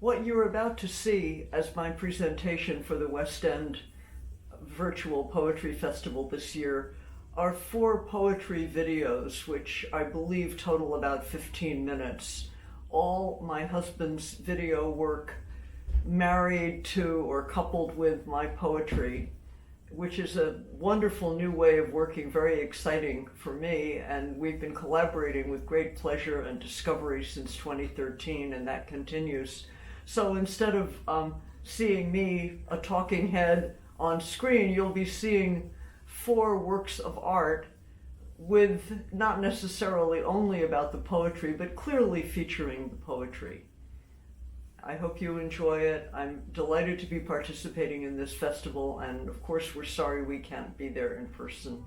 What you're about to see as my presentation for the West End Virtual Poetry Festival this year are 4 poetry videos, which I believe total about 15 minutes. All my husband's video work married to or coupled with my poetry, which is a wonderful new way of working, very exciting for me, and we've been collaborating with great pleasure and discovery since 2013, and that continues. So instead of seeing me, a talking head, on screen, you'll be seeing 4 works of art with not necessarily only about the poetry, but clearly featuring the poetry. I hope you enjoy it. I'm delighted to be participating in this festival, and of course we're sorry we can't be there in person.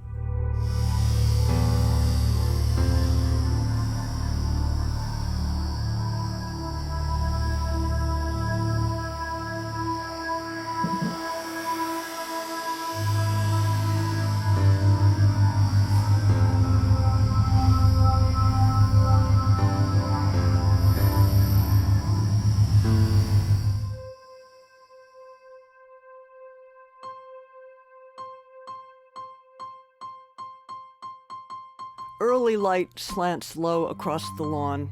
Early light slants low across the lawn.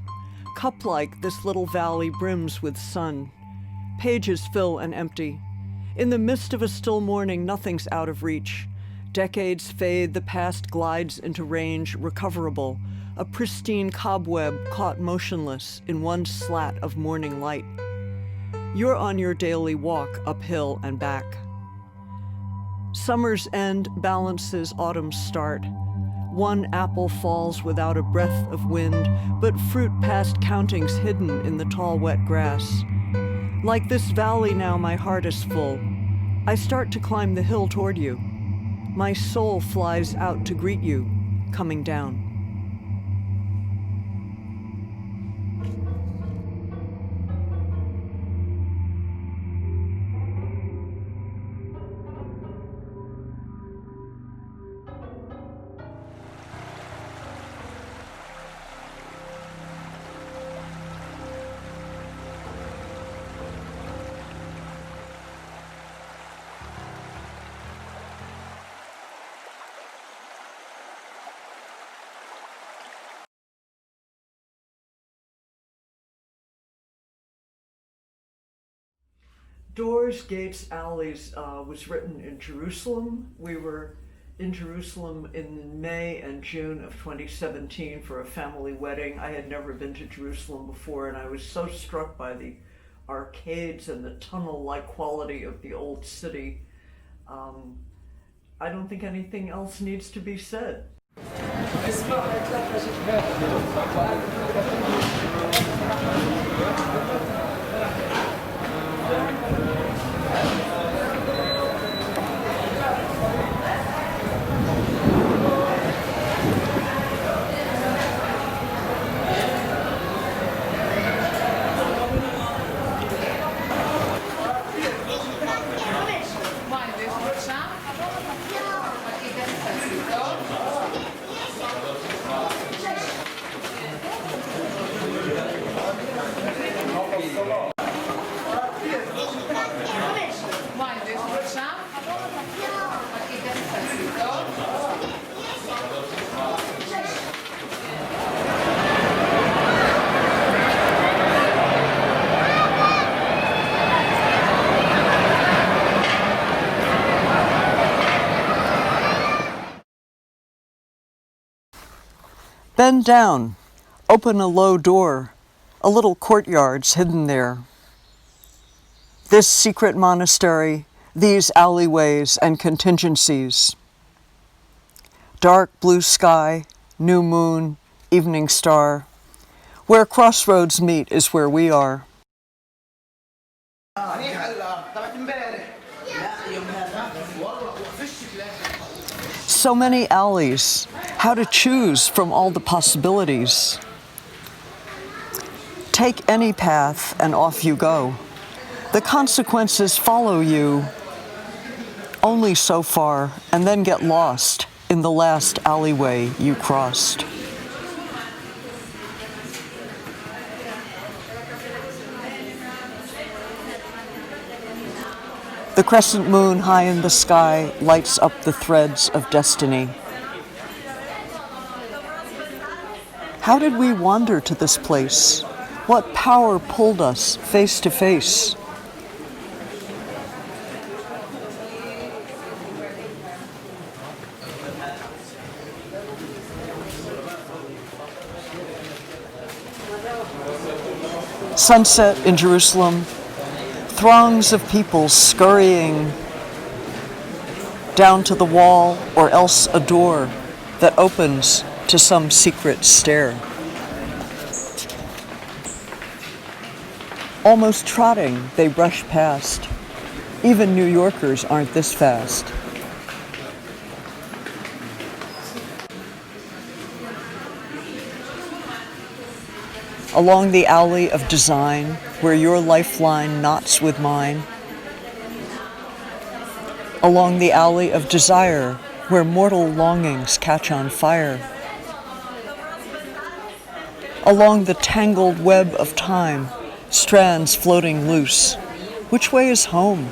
Cup-like, this little valley brims with sun. Pages fill and empty. In the mist of a still morning, nothing's out of reach. Decades fade, the past glides into range, recoverable, a pristine cobweb caught motionless in one slat of morning light. You're on your daily walk uphill and back. Summer's end balances autumn's start. One apple falls without a breath of wind, but fruit past countings hidden in the tall, wet grass. Like this valley now, my heart is full. I start to climb the hill toward you. My soul flies out to greet you, coming down. Doors, Gates, Alleys was written in Jerusalem. We were in Jerusalem in May and June of 2017 for a family wedding. I had never been to Jerusalem before, and I was so struck by the arcades and the tunnel-like quality of the old city. I don't think anything else needs to be said. Bend down, open a low door, a little courtyard's hidden there. This secret monastery, these alleyways and contingencies. Dark blue sky, new moon, evening star. Where crossroads meet is where we are. So many alleys, how to choose from all the possibilities. Take any path and off you go. The consequences follow you only so far and then get lost in the last alleyway you crossed. The crescent moon high in the sky lights up the threads of destiny. How did we wander to this place? What power pulled us face to face? Sunset in Jerusalem, throngs of people scurrying down to the wall or else a door that opens to some secret stair. Almost trotting, they brush past. Even New Yorkers aren't this fast. Along the alley of design, where your lifeline knots with mine. Along the alley of desire, where mortal longings catch on fire. Along the tangled web of time, strands floating loose. Which way is home?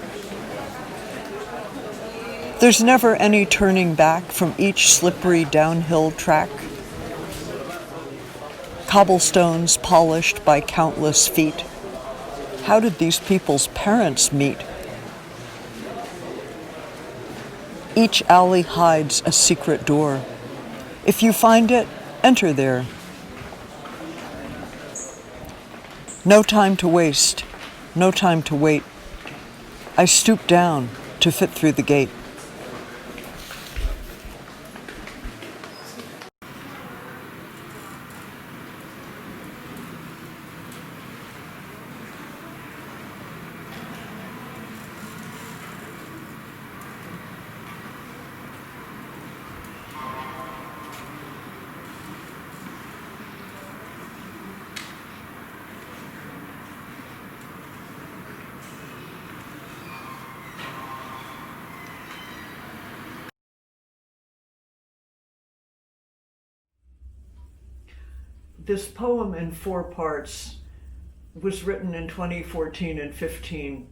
There's never any turning back from each slippery downhill track. Cobblestones polished by countless feet. How did these people's parents meet? Each alley hides a secret door. If you find it, enter there. No time to waste, no time to wait. I stoop down to fit through the gate. This poem in 4 parts was written in 2014 and 15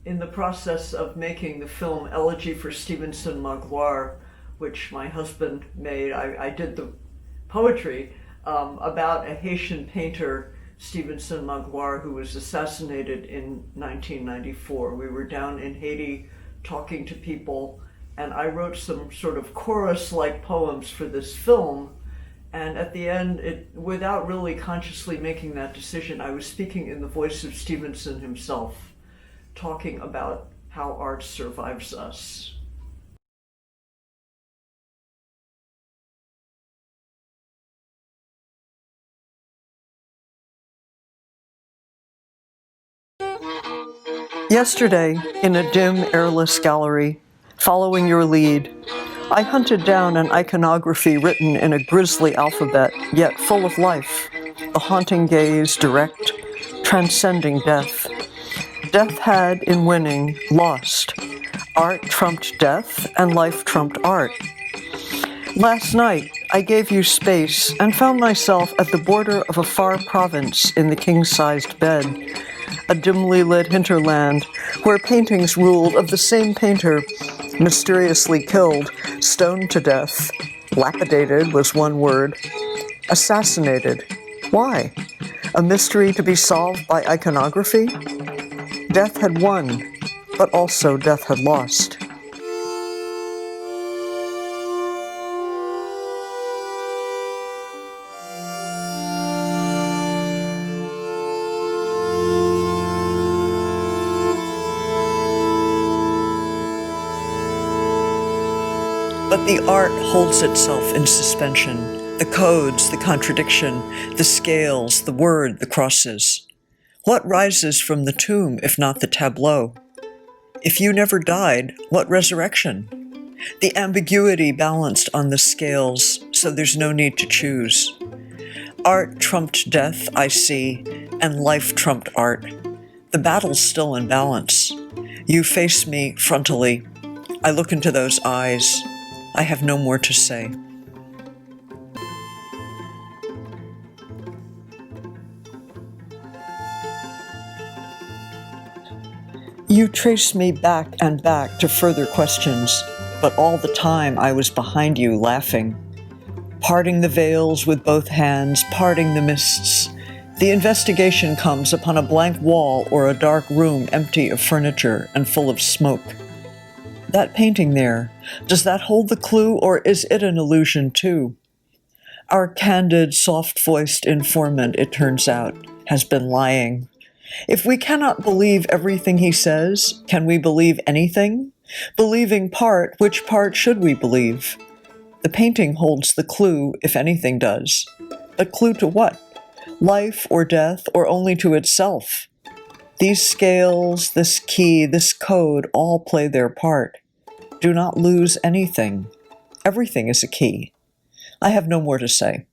in the process of making the film Elegy for Stivenson Magloire, which my husband made. I did the poetry about a Haitian painter, Stivenson Magloire, who was assassinated in 1994. We were down in Haiti talking to people, and I wrote some sort of chorus-like poems for this film. And at the end, without really consciously making that decision, I was speaking in the voice of Stevenson himself, talking about how art survives us. Yesterday, in a dim, airless gallery, following your lead, I hunted down an iconography written in a grisly alphabet, yet full of life, the haunting gaze direct, transcending death. Death had, in winning, lost. Art trumped death, and life trumped art. Last night, I gave you space and found myself at the border of a far province in the king-sized bed, a dimly lit hinterland where paintings ruled of the same painter, mysteriously killed, stoned to death. Lapidated was one word. Assassinated. Why? A mystery to be solved by iconography? Death had won, but also death had lost. But the art holds itself in suspension. The codes, the contradiction, the scales, the word, the crosses. What rises from the tomb if not the tableau? If you never died, what resurrection? The ambiguity balanced on the scales, so there's no need to choose. Art trumped death, I see, and life trumped art. The battle's still in balance. You face me frontally. I look into those eyes. I have no more to say. You trace me back and back to further questions, but all the time I was behind you laughing. Parting the veils with both hands, parting the mists. The investigation comes upon a blank wall or a dark room empty of furniture and full of smoke. That painting there, does that hold the clue, or is it an illusion too? Our candid, soft-voiced informant, it turns out, has been lying. If we cannot believe everything he says, can we believe anything? Believing part, which part should we believe? The painting holds the clue, if anything does. But clue to what? Life or death, or only to itself? These scales, this key, this code all play their part. Do not lose anything. Everything is a key. I have no more to say.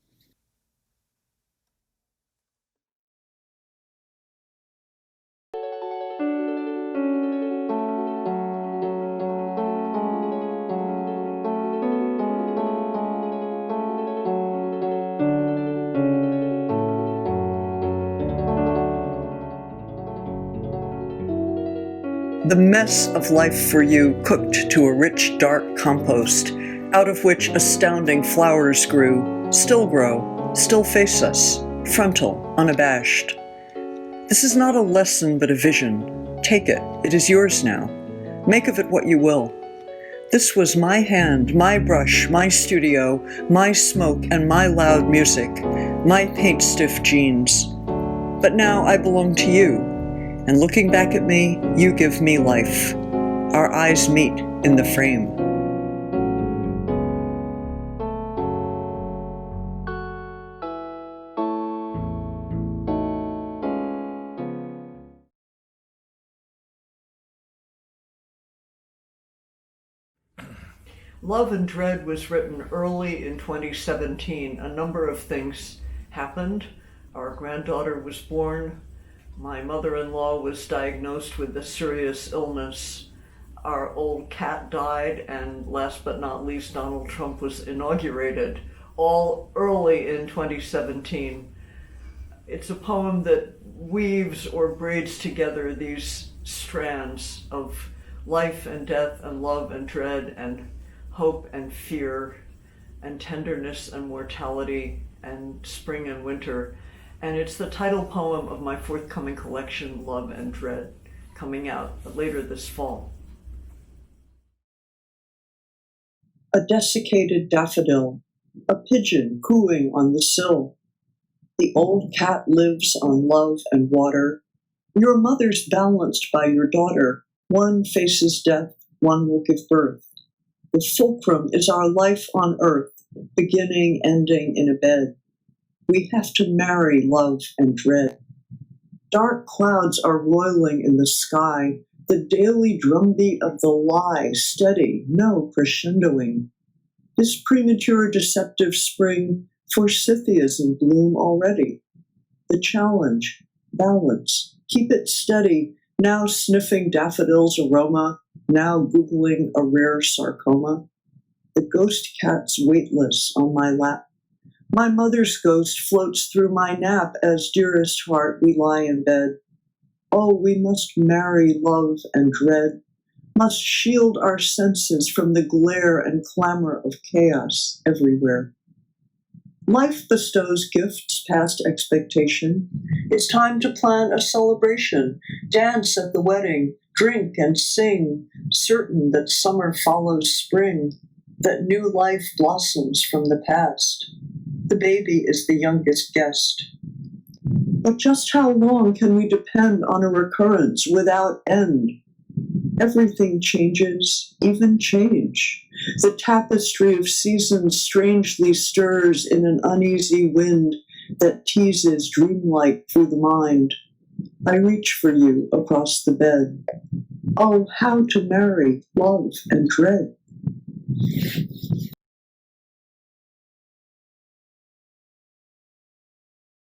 The mess of life for you cooked to a rich, dark compost, out of which astounding flowers grew, still grow, still face us, frontal, unabashed. This is not a lesson but a vision. Take it, it is yours now. Make of it what you will. This was my hand, my brush, my studio, my smoke and my loud music, my paint-stiff jeans. But now I belong to you. And looking back at me, you give me life. Our eyes meet in the frame. Love and Dread was written early in 2017. A number of things happened. Our granddaughter was born. My mother-in-law was diagnosed with a serious illness. Our old cat died, and last but not least, Donald Trump was inaugurated, all early in 2017. It's a poem that weaves or braids together these strands of life and death and love and dread and hope and fear and tenderness and mortality and spring and winter. And it's the title poem of my forthcoming collection, Love and Dread, coming out later this fall. A desiccated daffodil, a pigeon cooing on the sill. The old cat lives on love and water. Your mother's balanced by your daughter. One faces death, one will give birth. The fulcrum is our life on earth, beginning, ending in a bed. We have to marry love and dread. Dark clouds are roiling in the sky, the daily drumbeat of the lie, steady, no crescendoing. This premature deceptive spring, forsythia's in bloom already. The challenge, balance, keep it steady, now sniffing daffodil's aroma, now googling a rare sarcoma. The ghost cat's weightless on my lap. My mother's ghost floats through my nap as, dearest heart, we lie in bed. Oh, we must marry love and dread, must shield our senses from the glare and clamor of chaos everywhere. Life bestows gifts past expectation. It's time to plan a celebration, dance at the wedding, drink and sing, certain that summer follows spring, that new life blossoms from the past. The baby is the youngest guest. But just how long can we depend on a recurrence without end? Everything changes, even change. The tapestry of seasons strangely stirs in an uneasy wind that teases dreamlike through the mind. I reach for you across the bed. Oh, how to marry love and dread.